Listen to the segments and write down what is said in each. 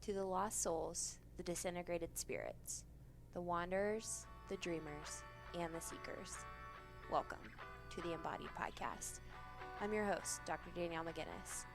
To the lost souls, the disintegrated spirits, the wanderers, the dreamers, and the seekers, welcome to the Embodied Podcast. I'm your host, Dr. Danielle McGinnis.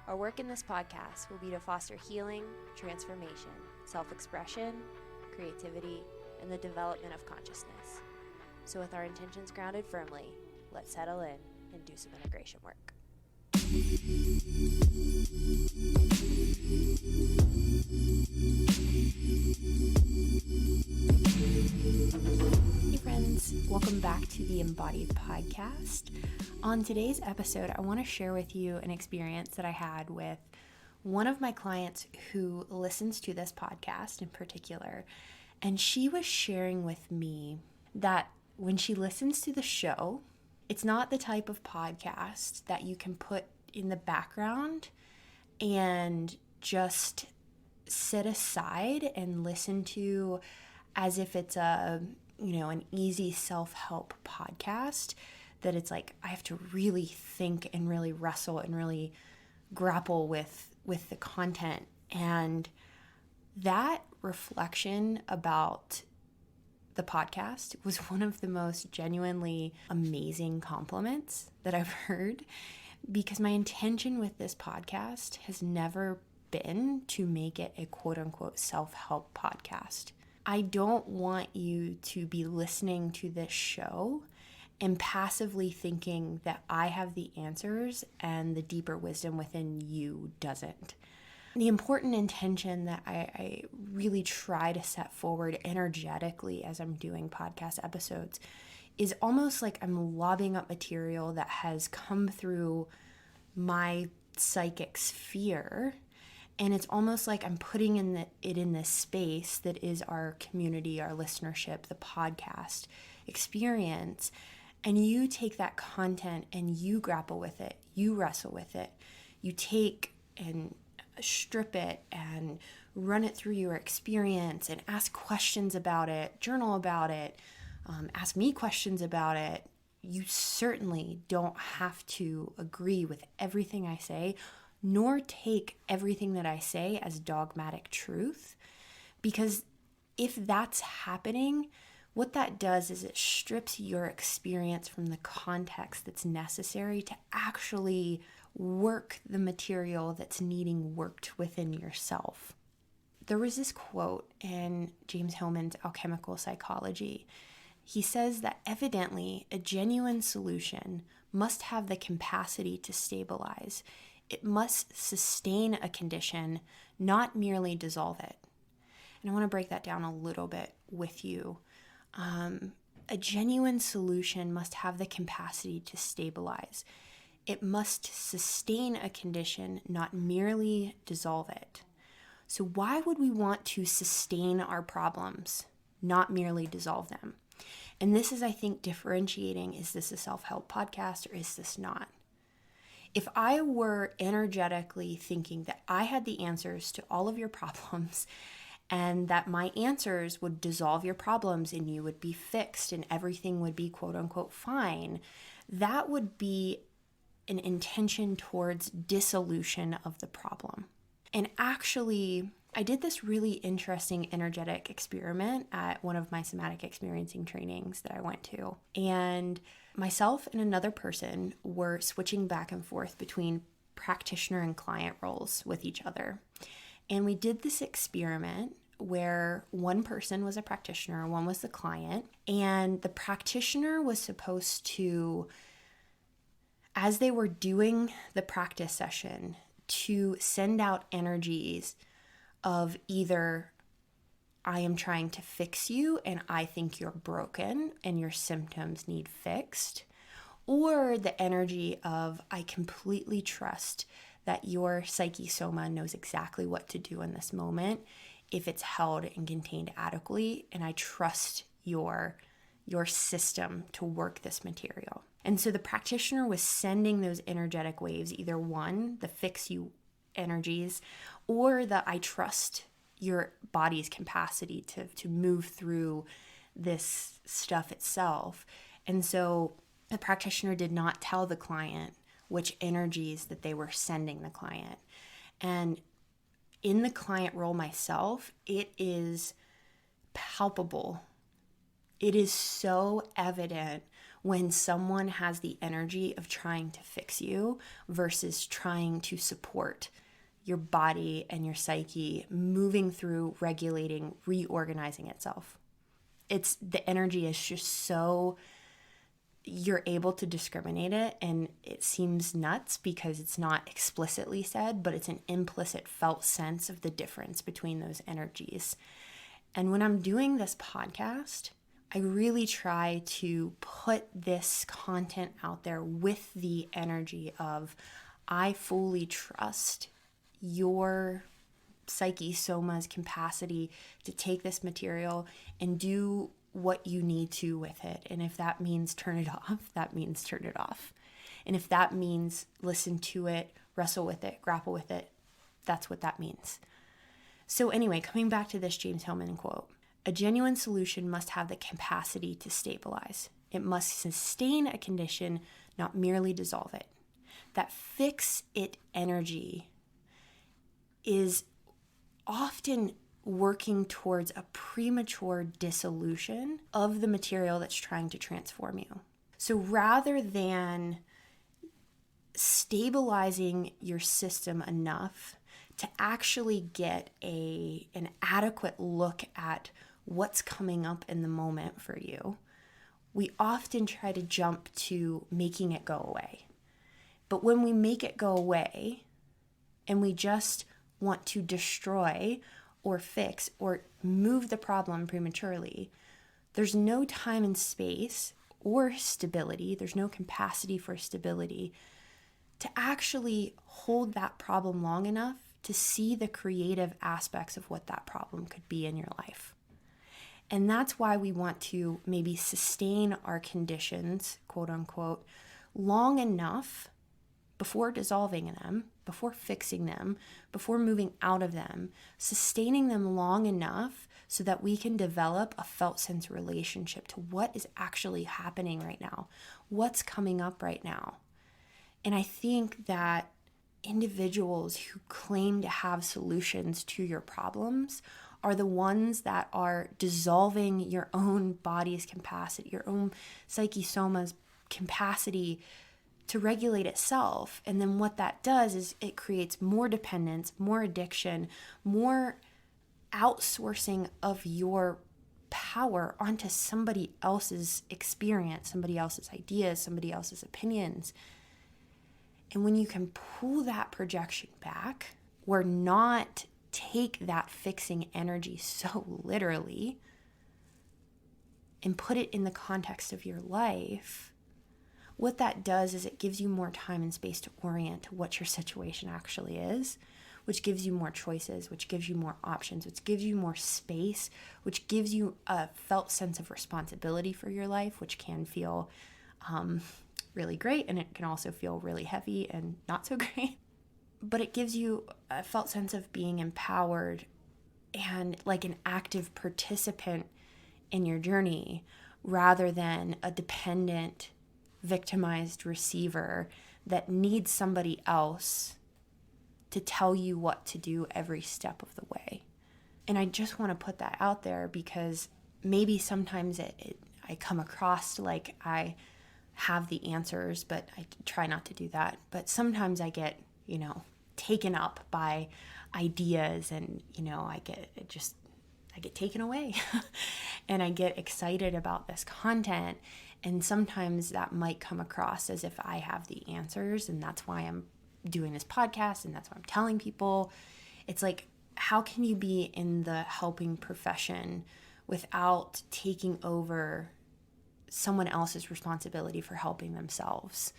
Our work in this podcast will be to foster healing, transformation, self-expression, creativity, and the development of consciousness. So with our intentions grounded firmly, let's settle in and do some integration work. Hey friends, welcome back to the Embodied Podcast. On today's episode, I want to share with you an experience that I had with one of my clients who listens to this podcast in particular, and she was sharing with me that when she listens to the show, it's not the type of podcast that you can put in the background and just sit aside and listen to as if it's an easy self-help podcast, that it's like I have to really think and really wrestle and really grapple with the content. And that reflection about the podcast was one of the most genuinely amazing compliments that I've heard, because my intention with this podcast has never been to make it a quote-unquote self-help podcast. I don't want you to be listening to this show and passively thinking that I have the answers and the deeper wisdom within you doesn't. The important intention that I really try to set forward energetically as I'm doing podcast episodes is almost like I'm lobbing up material that has come through my psychic sphere, and it's almost like I'm putting it in this space that is our community, our listenership, the podcast experience, and you take that content and you grapple with it, you wrestle with it, you take and strip it and run it through your experience and ask questions about it, journal about it, ask me questions about it. You certainly don't have to agree with everything I say, nor take everything that I say as dogmatic truth, because if that's happening, what that does is it strips your experience from the context that's necessary to actually work the material that's needing worked within yourself. There was this quote in James Hillman's Alchemical Psychology. He says that evidently a genuine solution must have the capacity to stabilize. It must sustain a condition, not merely dissolve it. And I want to break that down a little bit with you. A genuine solution must have the capacity to stabilize. It must sustain a condition, not merely dissolve it. So why would we want to sustain our problems, not merely dissolve them? And this is, I think, differentiating, is this a self-help podcast or is this not? If I were energetically thinking that I had the answers to all of your problems and that my answers would dissolve your problems and you would be fixed and everything would be quote unquote fine, that would be an intention towards dissolution of the problem. And actually, I did this really interesting energetic experiment at one of my somatic experiencing trainings that I went to. And myself and another person were switching back and forth between practitioner and client roles with each other. And we did this experiment where one person was a practitioner, one was the client, and the practitioner was supposed to, as they were doing the practice session, to send out energies of either I am trying to fix you and I think you're broken and your symptoms need fixed, or the energy of I completely trust that your psyche soma knows exactly what to do in this moment if it's held and contained adequately, and I trust your system to work this material. And so the practitioner was sending those energetic waves, either one, the fix you energies, or the I trust your body's capacity to move through this stuff itself. And so the practitioner did not tell the client which energies that they were sending the client. And in the client role myself, it is palpable. It is so evident when someone has the energy of trying to fix you versus trying to support your body and your psyche moving through, regulating, reorganizing itself. The energy is just so, you're able to discriminate it, and it seems nuts because it's not explicitly said, but it's an implicit felt sense of the difference between those energies. And when I'm doing this podcast, I really try to put this content out there with the energy of, I fully trust your psyche, soma's capacity to take this material and do what you need to with it. And if that means turn it off, that means turn it off. And if that means listen to it, wrestle with it, grapple with it, that's what that means. So anyway, coming back to this James Hillman quote, a genuine solution must have the capacity to stabilize. It must sustain a condition, not merely dissolve it. That fix it energy is often working towards a premature dissolution of the material that's trying to transform you. So rather than stabilizing your system enough to actually get an adequate look at what's coming up in the moment for you, we often try to jump to making it go away. But when we make it go away and we just want to destroy or fix or move the problem prematurely, there's no time and space or stability, there's no capacity for stability to actually hold that problem long enough to see the creative aspects of what that problem could be in your life. And that's why we want to maybe sustain our conditions, quote unquote, long enough before dissolving them, before fixing them, before moving out of them, sustaining them long enough so that we can develop a felt sense relationship to what is actually happening right now, what's coming up right now. And I think that individuals who claim to have solutions to your problems are the ones that are dissolving your own body's capacity, your own psyche soma's capacity to regulate itself. And then what that does is it creates more dependence, more addiction, more outsourcing of your power onto somebody else's experience, somebody else's ideas, somebody else's opinions. And when you can pull that projection back, or not take that fixing energy so literally and put it in the context of your life, what that does is it gives you more time and space to orient to what your situation actually is, which gives you more choices, which gives you more options, which gives you more space, which gives you a felt sense of responsibility for your life, which can feel really great, and it can also feel really heavy and not so great. But it gives you a felt sense of being empowered and like an active participant in your journey rather than a dependent, victimized receiver that needs somebody else to tell you what to do every step of the way. And I just want to put that out there because maybe sometimes I come across like I have the answers, but I try not to do that. But sometimes I get, taken up by ideas and, I get taken away and I get excited about this content. And sometimes that might come across as if I have the answers, and that's why I'm doing this podcast and that's why I'm telling people. It's like, how can you be in the helping profession without taking over someone else's responsibility for helping themselves,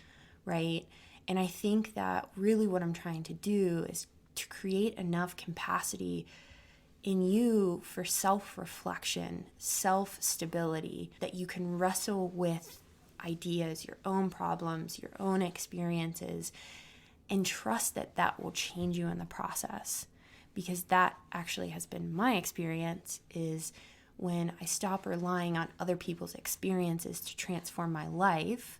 right? And I think that really what I'm trying to do is to create enough capacity in you for self-reflection, self-stability, that you can wrestle with ideas, your own problems, your own experiences, and trust that that will change you in the process. Because that actually has been my experience, is when I stop relying on other people's experiences to transform my life,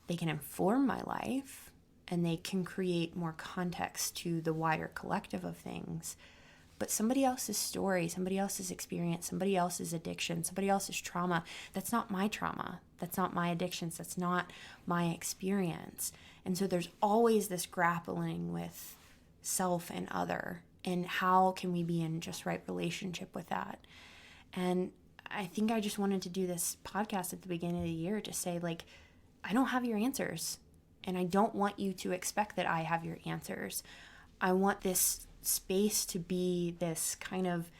they can inform my life and they can create more context to the wider collective of things. but somebody else's story, somebody else's experience, somebody else's addiction, somebody else's trauma, that's not my trauma. That's not my addictions. That's not my experience. And so there's always this grappling with self and other, and how can we be in just right relationship with that? And I think I just wanted to do this podcast at the beginning of the year to say, like, I don't have your answers, and I don't want you to expect that I have your answers. I want this space to be this kind of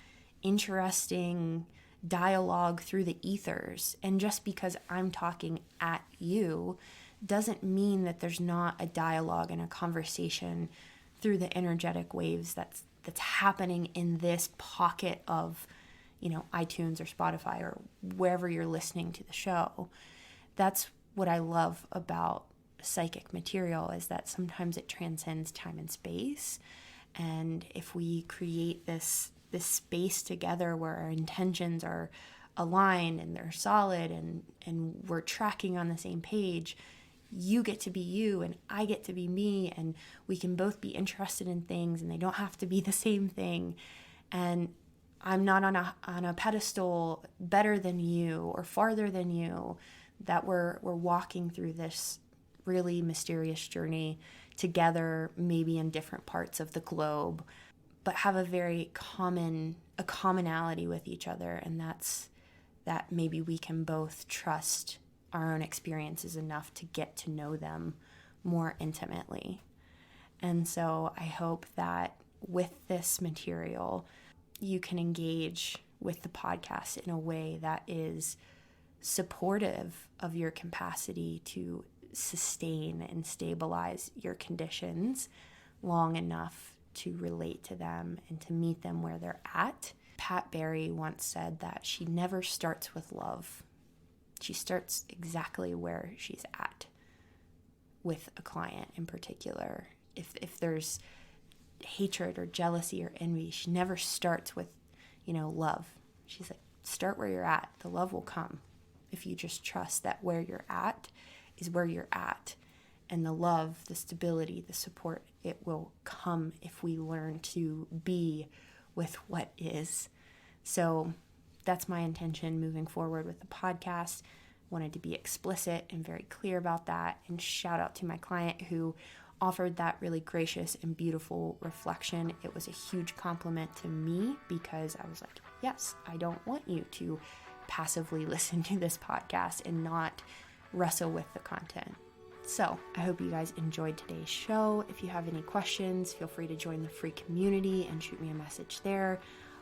interesting dialogue through the ethers. And just because I'm talking at you doesn't mean that there's not a dialogue and a conversation through the energetic waves that's happening in this pocket of, iTunes or Spotify or wherever you're listening to the show. That's what I love about psychic material, is that sometimes it transcends time and space. And if we create this space together where our intentions are aligned and they're solid and we're tracking on the same page, you get to be you and I get to be me, and we can both be interested in things and they don't have to be the same thing. And I'm not on a pedestal better than you or farther than you, that we're walking through this really mysterious journey together, maybe in different parts of the globe, but have a very commonality with each other. And that's that maybe we can both trust our own experiences enough to get to know them more intimately. And so I hope that with this material, you can engage with the podcast in a way that is supportive of your capacity to sustain and stabilize your conditions long enough to relate to them and to meet them where they're at. Pat Barry once said that she never starts with love. She starts exactly where she's at with a client in particular. If there's hatred or jealousy or envy, she never starts with, love. She's like, start where you're at. The love will come if you just trust that where you're at is where you're at. And the love, the stability, the support, it will come if we learn to be with what is. So that's my intention moving forward with the podcast. Wanted to be explicit and very clear about that. And shout out to my client who offered that really gracious and beautiful reflection. It was a huge compliment to me, because I was like, yes, I don't want you to passively listen to this podcast and not wrestle with the content. So I hope you guys enjoyed today's show. If you have any questions, feel free to join the free community and shoot me a message there.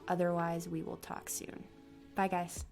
Otherwise, we will talk soon. Bye, guys.